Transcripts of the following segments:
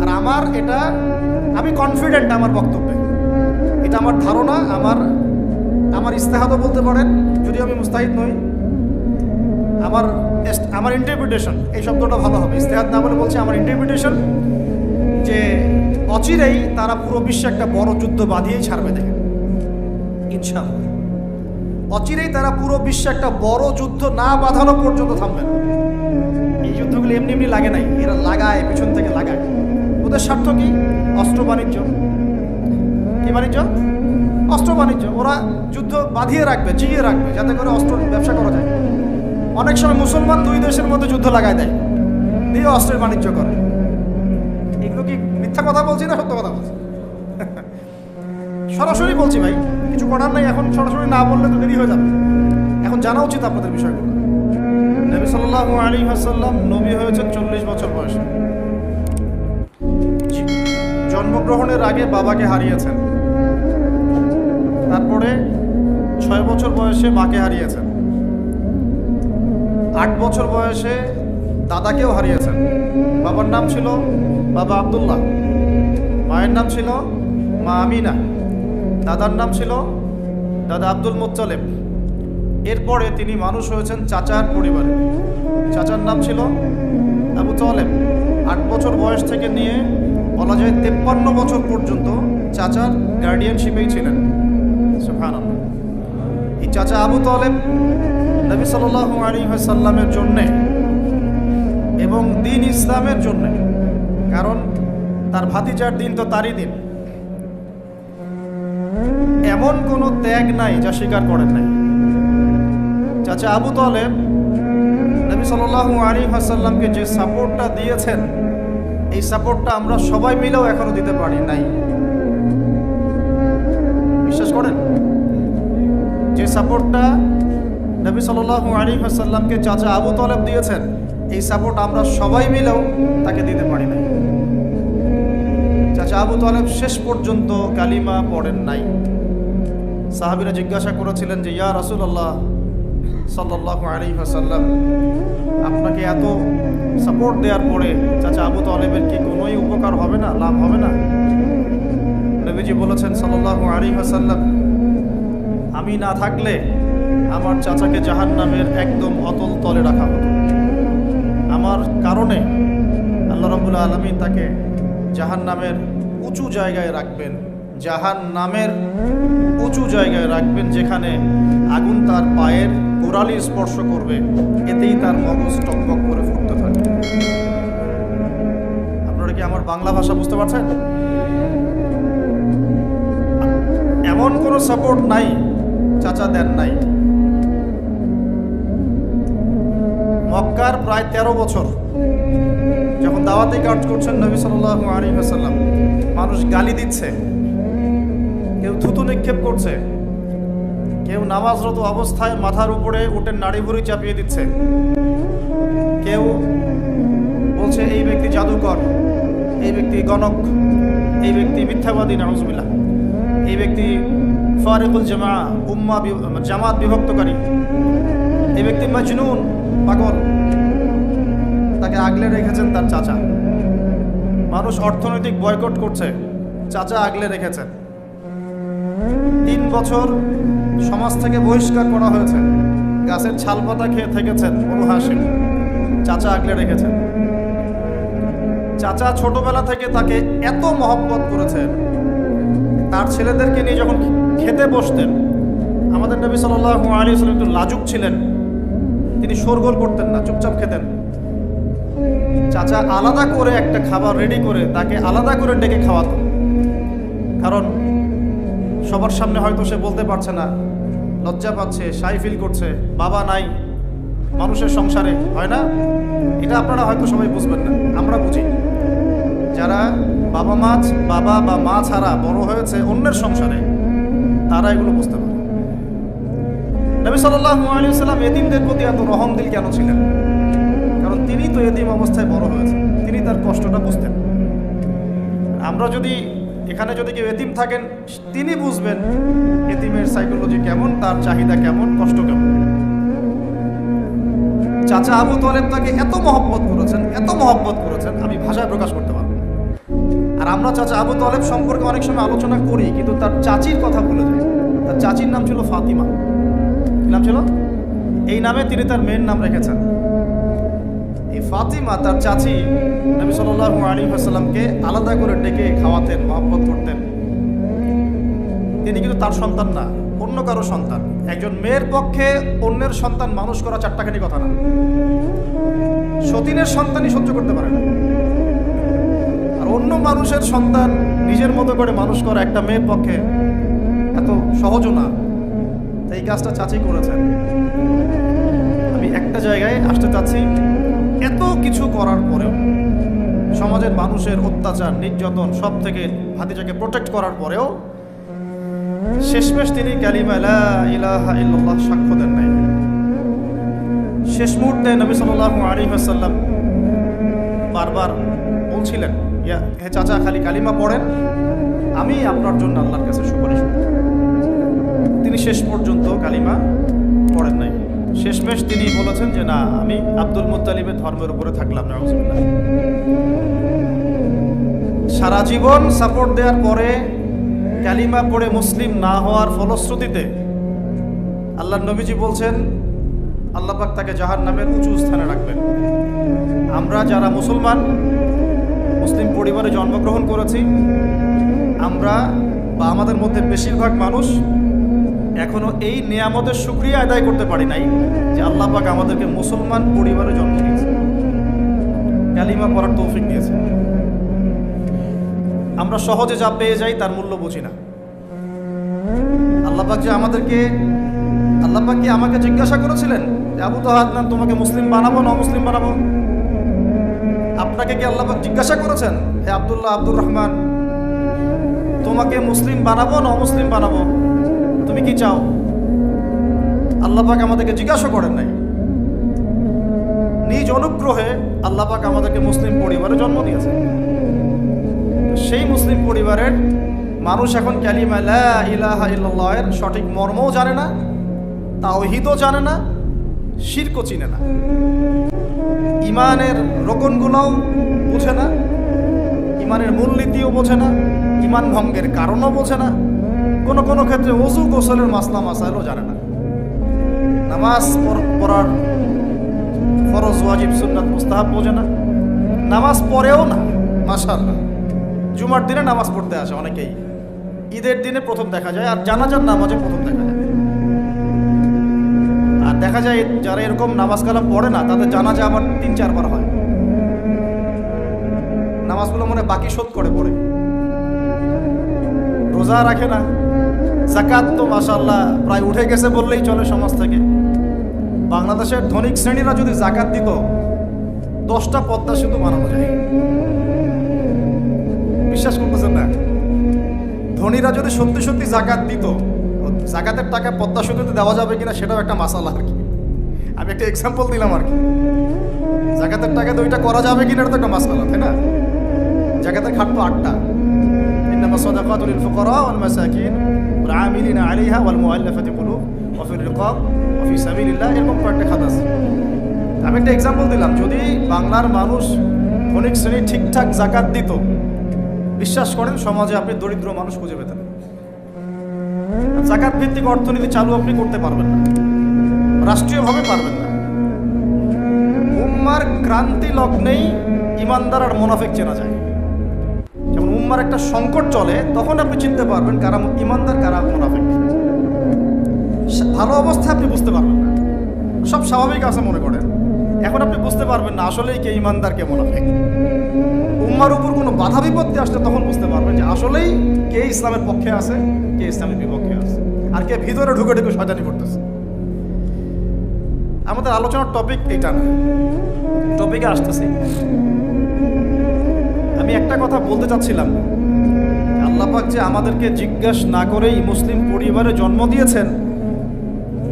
আর আমার এটা, আমি কনফিডেন্ট আমার বক্তব্যে, এটা আমার ধারণা, আমার ইস্তেহাদও বলতে পারেন, যদিও আমি মুস্তাহিদ নই। আমার ইন্টারপ্রিটেশন, এই শব্দটা ভালো হবে, ইস্তেহাদ না বলে বলছি আমার ইন্টারপ্রিটেশন, যে অচিরেই তারা পুরো বিশ্বে একটা বড় যুদ্ধ বাঁধিয়েই ছাড়বে, দেখেন ইনশাআল্লাহ। অচিরেই তারা পুরো বিশ্বে একটা বড় যুদ্ধ না বাঁধানো পর্যন্ত থামবে না। এই যুদ্ধগুলো এমনি এমনি লাগে নাই, এরা লাগায়, পেছন থেকে লাগায়। ওদের স্বার্থ কি? অস্ত্র বাণিজ্য। কি বাণিজ্য? অস্ত্র বাণিজ্য। ওরা যুদ্ধ বাঁধিয়ে রাখবে, জিয়ে রাখবে, যাতে করে অস্ত্র ব্যবসা করা যায়। অনেক সময় মুসলমান দুই দেশের মধ্যে যুদ্ধ লাগায় দেয়, দিয়ে অস্ত্রের বাণিজ্য করে। এগুলো কি মিথ্যা কথা বলছি না সত্য কথা বলছি? সরাসরি বলছি ভাই, কিছু করার নাই। এখন সরাসরি না বললে তো দেরি হয়ে যাবে। এখন জানা উচিত আপনাদের বিষয়গুলো। নবী সাল্লাল্লাহু আলাইহি ওয়াসাল্লাম নবী হয়েছেন 40 বছর বয়সে। জন্মগ্রহণের আগে বাবাকে হারিয়েছেন, তারপরে 6 বছর বয়সে মাকে হারিয়েছেন, 8 বছর বয়সে দাদাকেও হারিয়েছেন। বাবার নাম ছিল বাবা আব্দুল্লাহ, মায়ের নাম ছিল মা আমিনা, দাদার নাম ছিল দাদা আব্দুল মুত্তালিব। এরপরে তিনি মানুষ হয়েছেন চাচার পরিবারে। চাচার নাম ছিল আবু তালেব। 8 বছর বয়স থেকে নিয়ে বলা যায় 53 বছর পর্যন্ত চাচার গার্ডিয়ানশিপেই ছিলেন। সুবহানাল্লাহ। এই চাচা আবু তালেব নবী সাল্লাল্লাহু আলাইহি ওয়াসাল্লামের জন্যে এবং দিন ইসলামের জন্যে, কারণ তার ভাতিজার দিন তো তারই দিন, এমন কোনো ত্যাগ নাই যা স্বীকার করেন নাই। চাচা আবু তালেব নবী সাল্লাল্লাহু আলাইহি ওয়াসাল্লামকে যে সাপোর্টটা দিয়েছেন, এই সাপোর্টটা আমরা সবাই মিলেও এখনো দিতে পারি নাই। বিশ্বাস করেন? যে সাপোর্টটা নবী সাল্লাল্লাহু আলাইহি ওয়াসাল্লামকে চাচা আবু তালেব দিয়েছেন, এই সাপোর্ট আমরা সবাই মিলেও তাকে দিতে পারি নাই। চাচা আবু তালেব শেষ পর্যন্ত কালিমা পড়েন নাই। সাহাবীরা জিজ্ঞাসা করেছিলেন যে ইয়া রাসূলুল্লাহ সাল্লাল্লাহু আলাইহি ওয়াসাল্লাম, আপনাকে এত সাপোর্ট দেওয়ার পরে চাচা আবু তালেবের কি কোনোই উপকার হবে না, লাভ হবে না? নবীজি বলেছেন সাল্লাল্লাহু আলাইহি ওয়াসাল্লাম, আমি না থাকলে আমার চাচাকে জাহান্নামের একদম অতল তলে রাখা হতো। আমার কারণে আল্লাহ রাব্বুল আলামিন তাকে জাহান্নামের উঁচু জায়গায় রাখবেন, জাহান্নামের উঁচু জায়গায় রাখবেন, যেখানে আগুন তার পায়ের গোড়ালি স্পর্শ করবে, এতেই তার মগজ টকবক করে ফুটতে থাকবে। আপনারা কি আমার বাংলা ভাষা বুঝতে পারছেন? এমন কোনো সাপোর্ট নাই চাচা দেন নাই। মক্কার প্রায় 13 বছর যখন দাওয়াতি কাজ করছেন নবী সাল্লাল্লাহু আলাইহি ওয়াসাল্লাম, মানুষ গালি দিচ্ছে, কেউ থুতু নিক্ষেপ করছে, কেউ নামাজরত অবস্থায় মাথার উপরে উটের নাড়ি ভুড়ি চাপিয়ে দিচ্ছে, কেউ বলছে এই ব্যক্তি জাদুকর, এই ব্যক্তি গণক, এই ব্যক্তি মিথ্যাবাদী, নাউজুবিল্লাহ, এই ব্যক্তি ফারিকুল জামাত বিভক্তকারী, এই ব্যক্তি মাজনুন, পাগল। তাকে আগলে রেখেছেন তার চাচা। মানুষ অর্থনৈতিক বয়কট করছে, চাচা আগলে রেখেছেন। 3 বছর সমাজ থেকে বহিষ্কার করা হয়েছে, গাছের ছাল পাতা খেয়ে থেকেছেন বনু হাশিম, চাচা আগলে রেখেছেন। চাচা ছোটবেলা থেকে তাকে এত মহব্বত করেছেন, তার ছেলেদেরকে নিয়ে যখন খেতে বসতেন, আমাদের নবী সাল্লাল্লাহু আলাইহি ওয়াসাল্লাম একটু লাজুক ছিলেন, তিনি শোরগোল করতেন না, চুপচাপ খেতেন। চাচা আলাদা করে একটা খাবার রেডি করে তাকে আলাদা করে ডেকে খাওয়াতো, কারণ সবার সামনে হয়তো সে বলতে পারছে না, লজ্জা পাচ্ছে, শাই ফিল করছে, বাবা নাই মানুষের সংসারে, হয় না? এটা আপনারা হয়তো সবাই বুঝবেন না, আমরা বুঝি। যারা বাবা বা মা ছাড়া বড় হয়েছে অন্যের সংসারে, তারা এগুলো বুঝতে পারে। নবী সাল্লাল্লাহু আলাইহি ওয়াসাল্লাম এতিমদের প্রতি এত রহমদিল কেন ছিলেন? কারণ তিনি তো এতিম অবস্থায় বড় হয়েছেন, তিনি তার কষ্টটা বুঝতেন। আমরা যদি এখানে যদি কেউ এতিম থাকেন, তিনি বুঝবেন এতিমের সাইকোলজি কেমন, তার চাহিদা কেমন, কষ্ট কেমন। চাচা আবু তালেব তাকে এত মহব্বত করেছেন, আমি ভাষায় প্রকাশ করতে পারবো না। আর আমরা চাচা আবু তালেব সম্পর্কে অনেক সময় আলোচনা করি, কিন্তু তার চাচির কথা ভুলে যাই। তার চাচির নাম ছিল ফাতিমা। কি নাম ছিল? এই নামে তিনি তার মেয়ের নাম রেখেছেন। এই ফাতিমা তার চাচি নবী সাল্লাল্লাহু আলাইহি ওয়াসাল্লামকে আলাদা করে ডেকে খাওয়াতেন, মহব্বত করতেন। তিনি কিন্তু তার সন্তান না, অন্য কারো সন্তান। একজন মেয়ের পক্ষে অন্যের সন্তান মানুষ করা চারটাখানি কথা না। সতীনের সন্তানই সহ্য করতে পারে না, আর অন্য মানুষের সন্তান নিজের মতো করে মানুষ করা একটা মেয়ের পক্ষে এত সহজও না। তাই এই কাজটা চাচি করেছেন। আমি একটা জায়গায় আসতে চাচ্ছি, এত কিছু করার পরেও, সমাজের মানুষের অত্যাচার, নির্যাতন সব থেকে ভাতিজাকে প্রোটেক্ট করার পরেও শেষমেশ তিনি কালিমা লা ইলাহা ইল্লাল্লাহ সাক্ষ্য দেন নাই। শেষ মুহূর্তে নবী সাল্লাল্লাহু আলাইহি ওয়াসাল্লাম বারবার বলছিলেন, হে চাচা, খালি কালিমা পড়েন, আমি আপনার জন্য আল্লাহর কাছে সুপারিশ করব। তিনি শেষ পর্যন্ত কালিমা পড়েন নাই। শেষমেশ তিনি বলেছেন যে না, আমি আব্দুল মুত্তালিবের ধর্মের উপরে থাকলাম। নাউযুবিল্লাহ। সারা জীবন সাপোর্ট দেওয়ার পরে কালিমা পড়ে মুসলিম না হওয়ার ফলশ্রুতিতে আল্লাহর নবীজি বলছেন আল্লাহ পাক তাকে জাহান্নামের উঁচু স্থানে রাখবেন। আমরা যারা মুসলমান, মুসলিম পরিবারে জন্মগ্রহণ করেছি, আমরা বা আমাদের মধ্যে বেশিরভাগ মানুষ এখনো এই নিয়ামতের শুকরিয়া আদায় করতে পারি নাই যে আল্লাহ পাক আমাদেরকে মুসলমান পরিবারে জন্ম দিয়েছে, কালিমা পড়ার তৌফিক দিয়েছে। আমরা সহজে যা পেয়ে যাই তার মূল্য বুঝি না। আল্লাহ পাক যে আমাদেরকে, আল্লাহ পাক কি আমাকে জিজ্ঞাসা করেছিলেন যে আবু তাহাদনান, তোমাকে মুসলিম বানাবো না অমুসলিম বানাবো? আপনাকে কি আল্লাহ পাক জিজ্ঞাসা করেছেন, হে আব্দুল্লাহ, আব্দুর রহমান, তোমাকে মুসলিম বানাবো না অমুসলিম বানাবো? তুমি কি চাও? আল্লাহ পাক আমাদেরকে জিজ্ঞাসা করেন নাই। নিজ অনুগ্রহে আল্লাহ পাক আমাদেরকে মুসলিম পরিবারে জন্ম দিয়েছে। সেই মুসলিম পরিবারের মানুষ এখন কালিমা লা ইলাহা ইল্লাল্লাহ এর সঠিক মর্মও জানে না, তাওহীদও জানে না, শিরকও চিনে না, ইমানের রোকনগুলোও বোঝে না, ইমানের মূলনীতিও বোঝে না, ইমান ভঙ্গের কারণও বোঝে না, কোনো কোনো ক্ষেত্রে ওযু গোসলের মাসলা মাসাইলও জানে না, নামাজ পড়ার ফরজ ওয়াজিব সুন্নাত মুস্তাহাব বোঝে না, নামাজ পড়েও না। মাশাআল্লাহ, জুমার দিনে নামাজ পড়তে আসে অনেকেই, ঈদের দিনে প্রথম দেখা যায়, আর জানাজার নামাজে প্রথম দেখা যায়। আর দেখা যায় যারা এরকম নামাজ কালাম পড়ে না, তাদের জানাজা আবার ৩-৪ বার হয়। নামাজগুলো মনে বাকি শোধ করে পড়ে, রোজা রাখে না, যাকাত তো মাশাআল্লাহ প্রায় উঠে গেছে বললেই চলে সমাজ থেকে। বাংলাদেশের ধনিক শ্রেণীরা যদি যাকাত দিত, 10টা পদ্মা সেতু বানানো যায়। বিশ্বাস করতেছেন না? ধনীরা যদি সত্যি সত্যি যাকাত দিত, যাকাতের টাকা পদ্মা সেতুতে দেওয়া যাবে কিনা সেটাও একটা মাসালা আর কি। আমি একটা এক্সাম্পল দিলাম আর কি। যাকাতের টাকা তো ওইটা করা যাবে কিনা, এটা তো একটা মাসালা, তাই না? যাকাতের খাত তো 8টা। ইন্নামা সাদাকাতু লিল ফুকারা ওয়াল মাসাকিন ওয়াল আমিলিনা আলাইহা ওয়াল মুআল্লাফাতি কুলুব ওয়া ফির রিকাব ওয়া ফি সাবিলিল্লাহ, এরকম কয়েকটা খাত আছে। আমি একটা এক্সাম্পল দিলাম। যদি বাংলার মানুষ ধনিক শ্রেণী ঠিকঠাক যাকাত দিত, বিশ্বাস করেন সমাজে আপনি দরিদ্র মানুষ খুঁজে পেতেন। যাকাত ভিত্তিক অর্থনীতি চালু আপনি করতে পারবেন না, রাষ্ট্রীয়ভাবে পারবেন না। উম্মার ক্রান্তি লগ্নেই ইমানদার আর মুনাফিক চেনা যায়। যেমন উম্মার একটা সংকট চলে, তখন আপনি চিনতে পারবেন কারা ইমানদার কারা মুনাফিক। ভালো অবস্থা আপনি বুঝতে পারবেন না, সব স্বাভাবিক আছে মনে করেন, এখন আপনি বুঝতে পারবেন না আসলেই কে ইমানদার কে মুনাফিক। উম্মার উপর কোনো বাধা বিপত্তি আসলে তখন বুঝতে পারবেন যে আসলেই কে ইসলামের পক্ষে আছে, কে ইসলামের বিপক্ষে আছে, আর কে ভিতরে ঢুকে ঢুকে শয়তানি করতেছে। আমাদের আলোচনার টপিক এইটা না, টপিকে আসতেছি। আমি একটা কথা বলতে চাচ্ছিলাম, আল্লাহ পাক যে আমাদেরকে জিজ্ঞাসা না করেই মুসলিম পরিবারে জন্ম দিয়েছেন,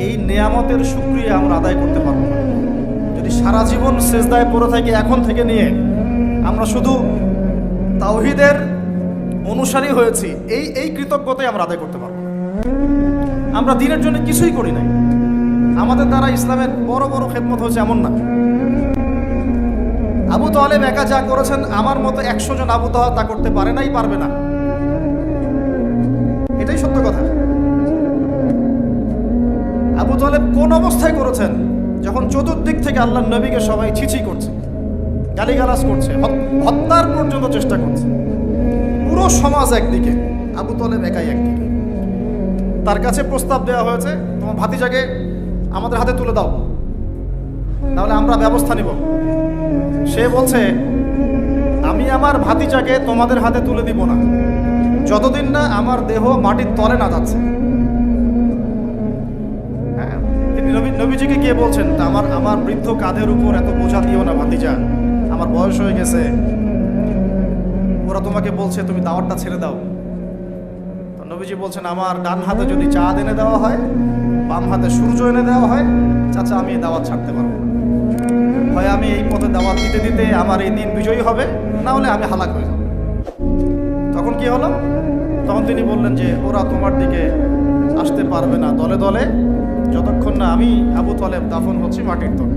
এই নেয়ামতের শুকরিয়া আমরা আদায় করতে পারবো না। যদি সারা জীবন সেজদায় পড়ে থাকি এখন থেকে নিয়ে, আমরা শুধু তাওহীদের অনুসারী হয়েছি, এই কৃতজ্ঞতাই আমরা আদায় করতে পারবো না। আমরা দ্বীনের জন্য কিছুই করি নাই, আমাদের দ্বারা ইসলামের বড় বড় খেদমত হয়েছে এমন না। আবু তালেব একা যা করেছেন আমার মতো 100 জন আবু তালেব তা করতে পারে নাই, পারবে না। এটাই সত্য কথা। আবু তালেব কোন অবস্থায় করেছেন? যখন চতুর্দিক থেকে আল্লাহর নবীকে সবাই ছিছি করছে, গালিগালাজ করছে, হত্যার পর্যন্ত চেষ্টা করছে। পুরো সমাজ একদিকে, আবু তালেব একাই একদিকে। তার কাছে প্রস্তাব দেওয়া হয়েছে, তোমার ভাতিজাকে আমাদের হাতে তুলে দাও, তাহলে আমরা ব্যবস্থা নিব। সে বলছে, আমি আমার ভাতিজাকে তোমাদের হাতে তুলে দিব না যতদিন না আমার দেহ মাটির তলে না যাচ্ছে। হ্যাঁ, তিনি নবীজিকে গিয়ে বলছেন, তা আমার বৃদ্ধ কাঁধের উপর এত বোঝা দিও না ভাতিজা, আমার বয়স হয়ে গেছে, ওরা তোমাকে বলছে তুমি দাওয়াতটা ছেড়ে দাও। তো নবীজি বলছেন, আমার ডান হাতে যদি চাঁদ এনে দেওয়া হয়, বাম হাতে সূর্য এনে দেওয়া হয়, চাচা আমি এই দাওয়াত ছাড়তে পারবো না। হয় আমি এই পথে দাওয়াত দিতে দিতে আমার এই দিন বিজয়ী হবে, না হলে আমি হালাক হয়ে যাব। তখন কি হলো? তখন তিনি বললেন যে ওরা তোমার দিকে আসতে পারবে না দলে দলে, যতক্ষণ না আমি আবু তালেব দাফন হচ্ছি মাটির তলে।